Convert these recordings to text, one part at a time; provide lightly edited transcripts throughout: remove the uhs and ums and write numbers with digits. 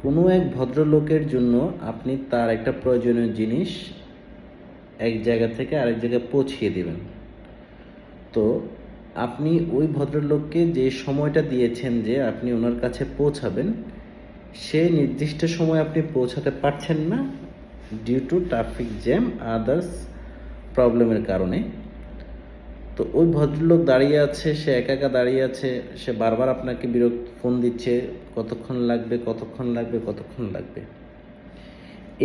কোনো এক ভদ্রলোকের জন্য আপনি তার একটা প্রয়োজনীয় জিনিস এক জায়গা থেকে আরেক জায়গায় পৌঁছিয়ে দেবেন। তো আপনি ওই ভদ্রলোককে যে সময়টা দিয়েছেন যে আপনি ওনার কাছে পৌঁছাবেন, সে নির্দিষ্ট সময় আপনি পৌঁছাতে পারছেন না due to traffic jam others প্রবলেমের কারণে। তো ওই ভদ্রলোক দাঁড়িয়ে আছে, সে একা একা দাঁড়িয়ে আছে, সে বারবার আপনাকে ফোন দিচ্ছে, কতক্ষণ লাগবে, কতক্ষণ লাগবে, কতক্ষণ লাগবে।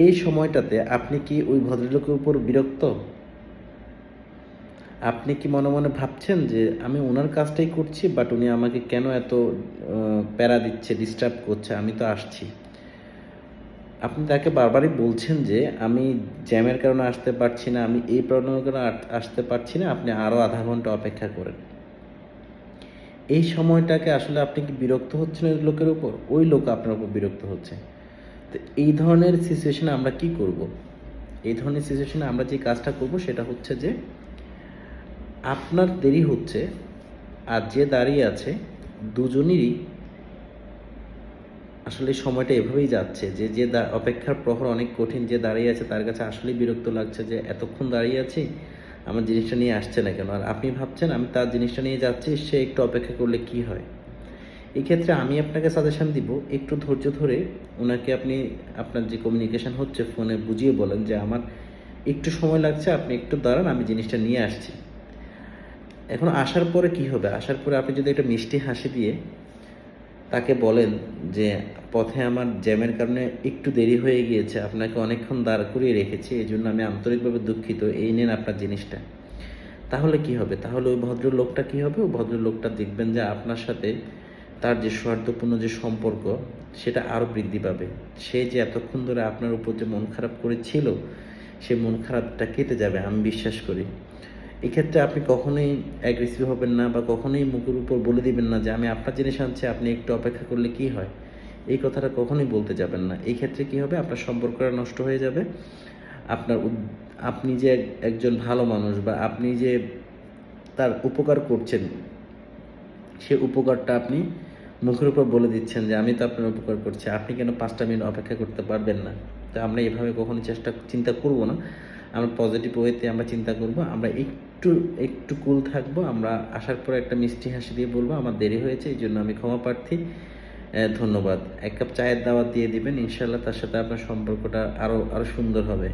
এই সময়টাতে আপনি কি ওই ভদ্রলোকের উপর বিরক্ত? আপনি কি মনে মনে ভাবছেন যে আমি ওনার কাজটাই করছি, বাট উনি আমাকে কেন এত প্যারা দিচ্ছে, ডিস্টার্ব করছে, আমি তো আসছি। আপনি তাকে বারবারই বলছেন যে আমি জ্যামের কারণে আসতে পারছি না, আমি এই প্রবলেমের কারণে আসতে পারছি না, আপনি আরও আধা ঘন্টা অপেক্ষা করেন। এই সময়টাকে আসলে আপনি কি বিরক্ত হচ্ছেন ওই লোকের উপর? ওই লোক আপনার উপর বিরক্ত হচ্ছে। তো এই ধরনের সিচুয়েশনে আমরা কি করব? এই ধরনের সিচুয়েশনে আমরা যে কাজটা করব সেটা হচ্ছে যে আপনার দেরি হচ্ছে আর যে দাঁড়িয়ে আছে দুজনেরই আসলে সময়টা এভাবেই যাচ্ছে যে যে অপেক্ষার প্রহর অনেক কঠিন, যে দাঁড়িয়ে আছে তার কাছে আসলেই বিরক্ত লাগছে যে এতক্ষণ দাঁড়িয়ে আছি, আমার জিনিসটা নিয়ে আসছে না কেন। আর আপনি ভাবছেন আমি তার জিনিসটা নিয়ে যাচ্ছি, সে একটু অপেক্ষা করলে কি হয়। এই ক্ষেত্রে আমি আপনাকে সাজেশন দিব, একটু ধৈর্য ধরে ওনাকে আপনি আপনার যে কমিউনিকেশন হচ্ছে ফোনে বুঝিয়ে বলেন যে আমার একটু সময় লাগছে, আপনি একটু দাঁড়ান, আমি জিনিসটা নিয়ে আসছি। এখন আসার পরে কি হবে? আসার পরে আপনি যদি একটা মিষ্টি হাসি দিয়ে তাকে বলেন যে পথে আমার জ্যামের কারণে একটু দেরি হয়ে গিয়েছে, আপনাকে অনেকক্ষণ দাঁড় করিয়ে রেখেছি, এই জন্য আমি আন্তরিকভাবে দুঃখিত, এই নেন আপনার জিনিসটা। তাহলে কি হবে? তাহলে ওই ভদ্রলোকটা কি হবে? ওই ভদ্রলোকটা দেখবেন যে আপনার সাথে তার যে সৌহার্দ্যপূর্ণ যে সম্পর্ক সেটা আরও বৃদ্ধি পাবে। সে যে এতক্ষণ ধরে আপনার উপর যে মন খারাপ করেছিল, সে মন খারাপটা কেটে যাবে, আমি বিশ্বাস করি। এক্ষেত্রে আপনি কখনোই অ্যাগ্রেসিভ হবেন না বা কখনোই মুখের উপর বলে দিবেন না যে আমি আপনার জিনিস আনছি, আপনি একটু অপেক্ষা করলে কি হয়। এই কথাটা কখনোই বলতে যাবেন না। এই ক্ষেত্রে কি হবে? আপনার সম্পর্কটা নষ্ট হয়ে যাবে। আপনার আপনি যে একজন ভালো মানুষ বা আপনি যে তার উপকার করছেন, সে উপকারটা আপনি মুখের উপর বলে দিচ্ছেন যে আমি তো আপনার উপকার করছি, আপনি কেন 5টা মিনিট অপেক্ষা করতে পারবেন না। তো আমরা এভাবে কখনো চিন্তা করব না। আমরা পজিটিভ ওয়েতে আমরা চিন্তা করব। আমরা একটু একটু কুল থাকবো। আমরা আসার পরে একটা মিষ্টি হাসি দিয়ে বলবো আমার দেরি হয়েছে, এই জন্য আমি ক্ষমা প্রার্থী, ধন্যবাদ। 1 কাপ চায়ের দাওয়াত দিয়ে দিবেন, ইনশাল্লাহ তার সাথে আপনার সম্পর্কটা আরও আরও সুন্দর হবে।